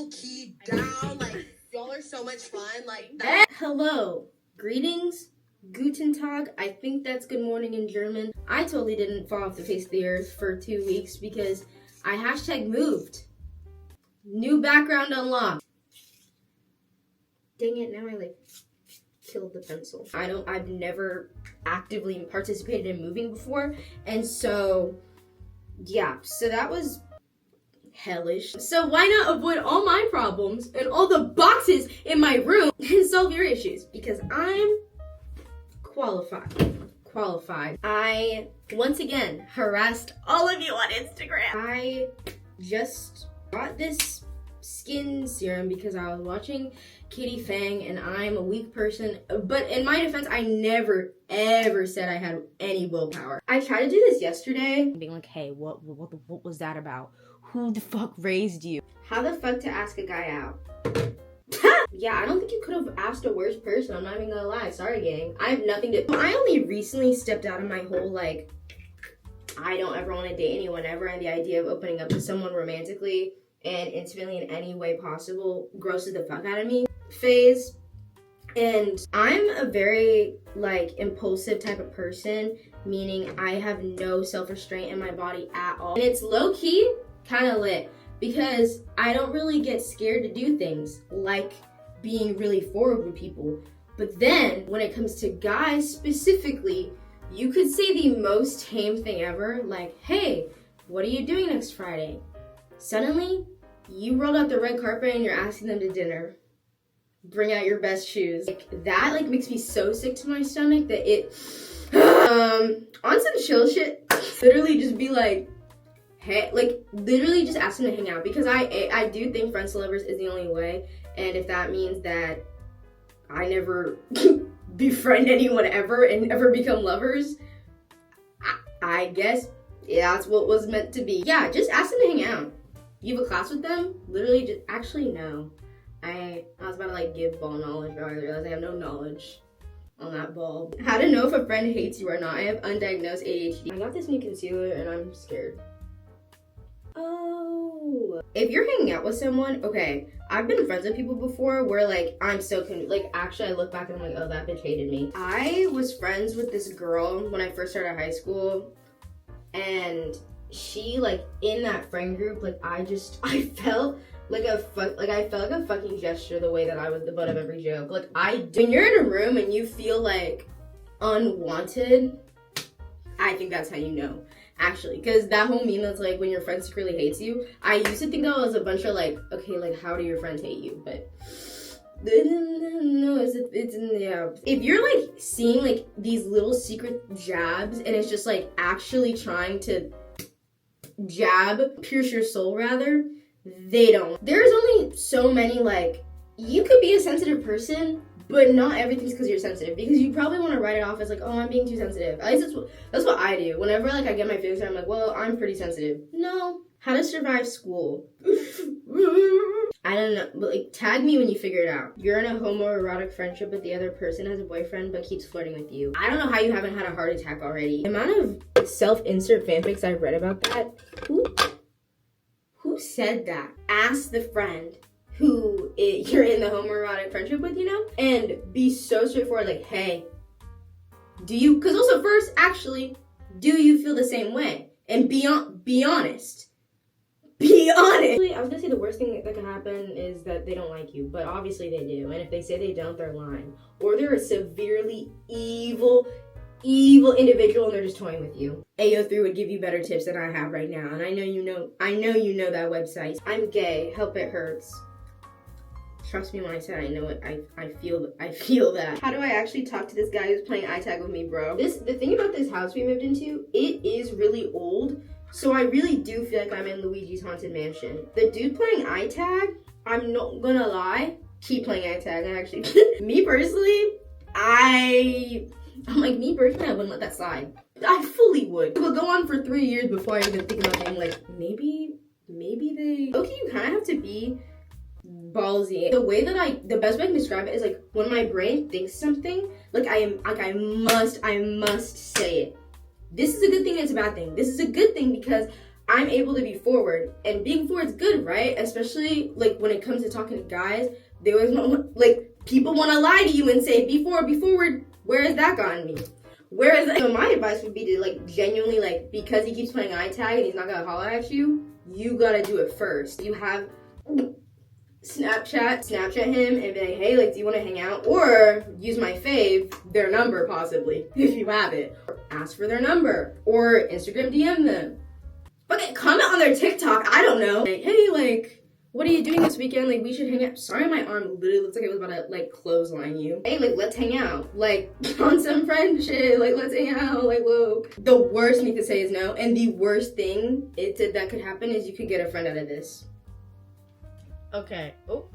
low-key down. Like, y'all are so much fun. Like, that. Hello. Greetings. Guten Tag. I think that's good morning in German. I totally didn't fall off the face of the earth for 2 weeks because I hashtag moved. New background unlocked. Dang it, now I killed the pencil. I've never actively participated in moving before, and so yeah, so that was hellish. So why not avoid all my problems and all the boxes in my room and solve your issues? Because I'm qualified. I once again harassed all of you on Instagram. I just bought this skin serum because I was watching Katie Fang and I'm a weak person, but in my defense, I never ever said I had any willpower. I tried to do this yesterday, being like, hey, what was that about? Who the fuck raised you? How the fuck to ask a guy out? Yeah, I don't think you could have asked a worse person. I'm not even gonna lie. Sorry, gang. I have nothing to. I only recently stepped out of my whole like, I don't ever want to date anyone ever, and the idea of opening up to someone romantically and intimately in any way possible grosses the fuck out of me phase. And I'm a very like impulsive type of person, meaning I have no self-restraint in my body at all. And it's low-key kind of lit because I don't really get scared to do things like being really forward with people. But then when it comes to guys specifically, you could say the most tame thing ever, like, hey, what are you doing next Friday? Suddenly, you rolled out the red carpet and you're asking them to dinner. Bring out your best shoes. Like, that like makes me so sick to my stomach that it on some chill shit, literally just be like, hey, like literally just ask them to hang out, because I do think friends to lovers is the only way. And if that means that I never befriend anyone ever and ever become lovers, I guess that's what was meant to be. Yeah, just ask them to hang out. You have a class with them? Literally just, actually no. I was about to like give ball knowledge, but I realized I have no knowledge on that ball. How to know if a friend hates you or not. I have undiagnosed ADHD. I got this new concealer and I'm scared. Oh. If you're hanging out with someone, okay, I've been friends with people before where like I'm so like actually I look back and I'm like, oh, that bitch hated me. I was friends with this girl when I first started high school, and she like in that friend group, like I felt like a fucking gesture the way that I was the butt of every joke. Like when you're in a room and you feel like unwanted, I think that's how you know. Actually, because that whole meme that's like when your friend secretly hates you, I used to think that was a bunch of like, okay, like how do your friends hate you? But no, it's yeah. If you're like seeing like these little secret jabs and it's just like actually trying to pierce your soul rather, they don't. There's only so many, like, you could be a sensitive person, but not everything's because you're sensitive, because you probably want to write it off as like, oh, I'm being too sensitive. At least that's what I do. Whenever like I get my feelings hurt, I'm like, well, I'm pretty sensitive. No. How to survive school. I don't know, but like tag me when you figure it out. You're in a homoerotic friendship but the other person has a boyfriend but keeps flirting with you. I don't know how you haven't had a heart attack already. The amount of self-insert fanfics I've read about that. Who said that? Ask the friend who you're in the homoerotic friendship with, you know? And be so straightforward, like, hey, do you, because also first, actually, do you feel the same way? And be honest. Be honest. I was gonna say the worst thing that can happen is that they don't like you, but obviously they do. And if they say they don't, they're lying. Or they're a severely evil individual and they're just toying with you. AO3 would give you better tips than I have right now. And I know you know that website. I'm gay. Help, it hurts. Trust me when I said I know it. I feel that. How do I actually talk to this guy who's playing iTag with me, bro? The thing about this house we moved into, it is really old. So I really do feel like I'm in Luigi's Haunted Mansion. The dude playing iTag, I'm not gonna lie, keep playing iTag. I actually, me personally, I wouldn't let that slide. I fully would. It would go on for 3 years before I even think about being like, maybe they, okay, you kind of have to be ballsy. The best way I can describe it is like when my brain thinks something, like I must say it. This is a good thing and it's a bad thing. This is a good thing because I'm able to be forward, and being forward is good, right? Especially like when it comes to talking to guys, they always want, like, people want to lie to you and say, be forward, be forward. Where has that gotten me? Where is that? So my advice would be to, like, genuinely, like, because he keeps playing eye tag and he's not gonna holler at you, you gotta do it first. You have Snapchat him and be like, hey, like, do you want to hang out? Or use my fave, their number possibly, if you have it. Or ask for their number. Or Instagram DM them. Okay, comment on their TikTok, I don't know. Like, hey, like, what are you doing this weekend? Like, we should hang out. Sorry, my arm literally looks like it was about to, like, clothesline you. Hey, like, let's hang out. Like, on some friend shit. Like, let's hang out. Like, whoa. The worst thing to say is no. And the worst thing that could happen is you could get a friend out of this. Okay. Oh.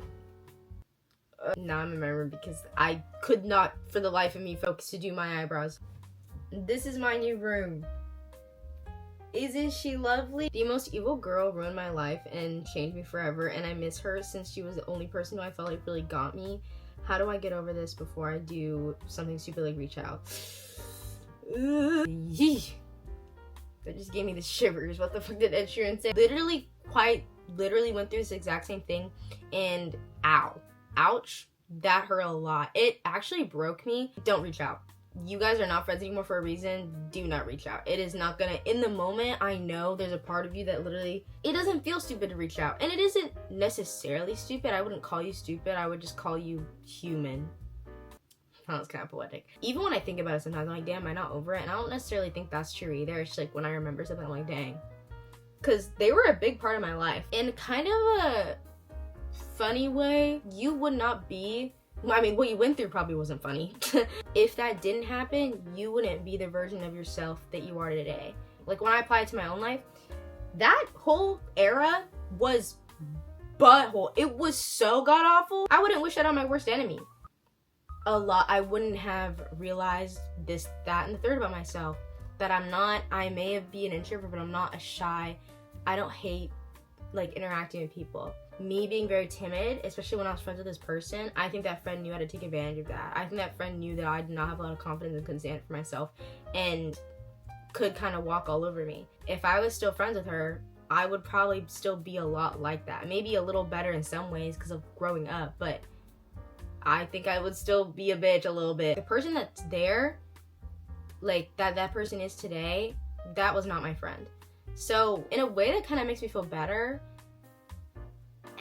Now I'm remembering because I could not, for the life of me, focus to do my eyebrows. This is my new room. Isn't she lovely? The most evil girl ruined my life and changed me forever, and I miss her since she was the only person who I felt like really got me. How do I get over this before I do something stupid like reach out? That just gave me the shivers. What the fuck did Ed Sheeran say? Literally went through this exact same thing, and ouch, that hurt a lot. It actually broke me. Don't reach out. You guys are not friends anymore for a reason. Do not reach out. It is not gonna, in the moment, I know there's a part of you that literally, it doesn't feel stupid to reach out. And it isn't necessarily stupid. I wouldn't call you stupid. I would just call you human. That was kind of poetic. Even when I think about it sometimes, I'm like, damn, am I not over it? And I don't necessarily think that's true either. It's just like when I remember something, I'm like, dang. Because they were a big part of my life. In kind of a funny way, you would not be, I mean, what you went through probably wasn't funny. If that didn't happen, you wouldn't be the version of yourself that you are today. Like when I apply it to my own life, that whole era was butthole. It was so god awful. I wouldn't wish that on my worst enemy. I wouldn't have realized this, that, and the third about myself. That I may be an introvert, but I'm not a shy. I don't hate like interacting with people. Me being very timid, especially when I was friends with this person, I think that friend knew how to take advantage of that. I think that friend knew that I did not have a lot of confidence and couldn't stand it for myself and could kind of walk all over me. If I was still friends with her, I would probably still be a lot like that. Maybe a little better in some ways because of growing up, but I think I would still be a bitch a little bit. The person that's there, like that person is today, that was not my friend. So in a way that kind of makes me feel better.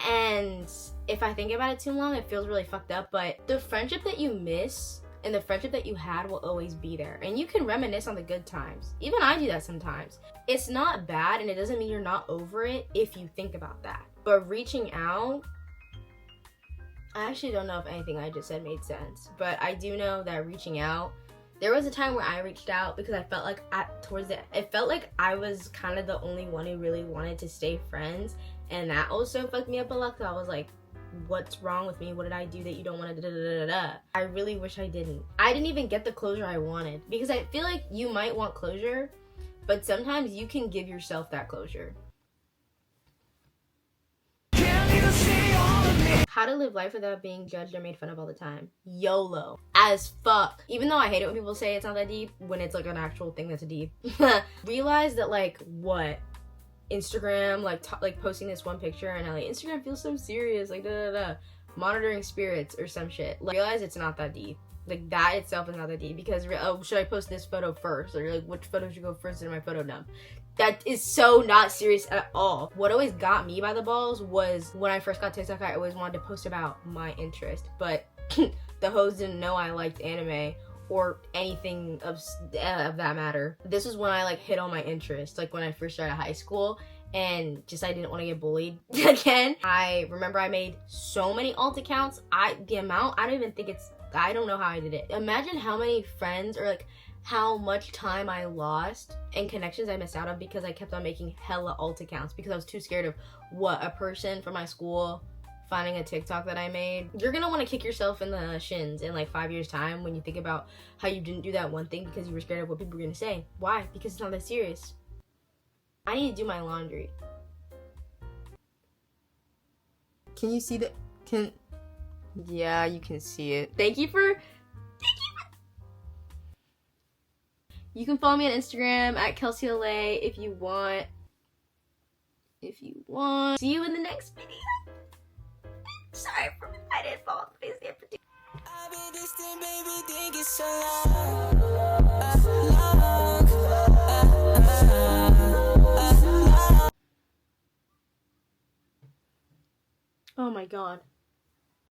And if I think about it too long, it feels really fucked up, but the friendship that you miss and the friendship that you had will always be there. And you can reminisce on the good times. Even I do that sometimes. It's not bad, and it doesn't mean you're not over it if you think about that. But reaching out, I actually don't know if anything I just said made sense, but I do know that reaching out, there was a time where I reached out because I felt like it felt like I was kind of the only one who really wanted to stay friends. And that also fucked me up a lot because I was like, what's wrong with me? What did I do that you don't want to I really wish I didn't. I didn't even get the closure I wanted because I feel like you might want closure, but sometimes you can give yourself that closure. How to live life without being judged or made fun of all the time. YOLO. As fuck. Even though I hate it when people say it's not that deep, when it's like an actual thing that's deep. Realize that like, what? Instagram, like posting this one picture and like, Instagram feels so serious, like monitoring spirits or some shit. Like, realize it's not that deep. Like that itself is not that deep because should I post this photo first? Or like, which photo should go first in my photo dump? That is so not serious at all. What always got me by the balls was when I first got TikTok, I always wanted to post about my interest, but the hoes didn't know I liked anime or anything of that matter. This was when I like hit all my interests, like when I first started high school and just I didn't want to get bullied again. I remember I made so many alt accounts. I don't know how I did it. Imagine how many friends or like how much time I lost and connections I missed out on because I kept on making hella alt accounts because I was too scared of what a person from my school finding a TikTok that I made. You're gonna want to kick yourself in the shins in like 5 years time when you think about how you didn't do that one thing because you were scared of what people were gonna say. Why? Because it's not that serious. I need to do my laundry. Can you see the, yeah, you can see it. You can follow me on Instagram at kelsey if you want. if you want. See you in the next video. Sorry I didn't fall off the face of the earth. I've been distant, baby, think it's so long. Oh my god.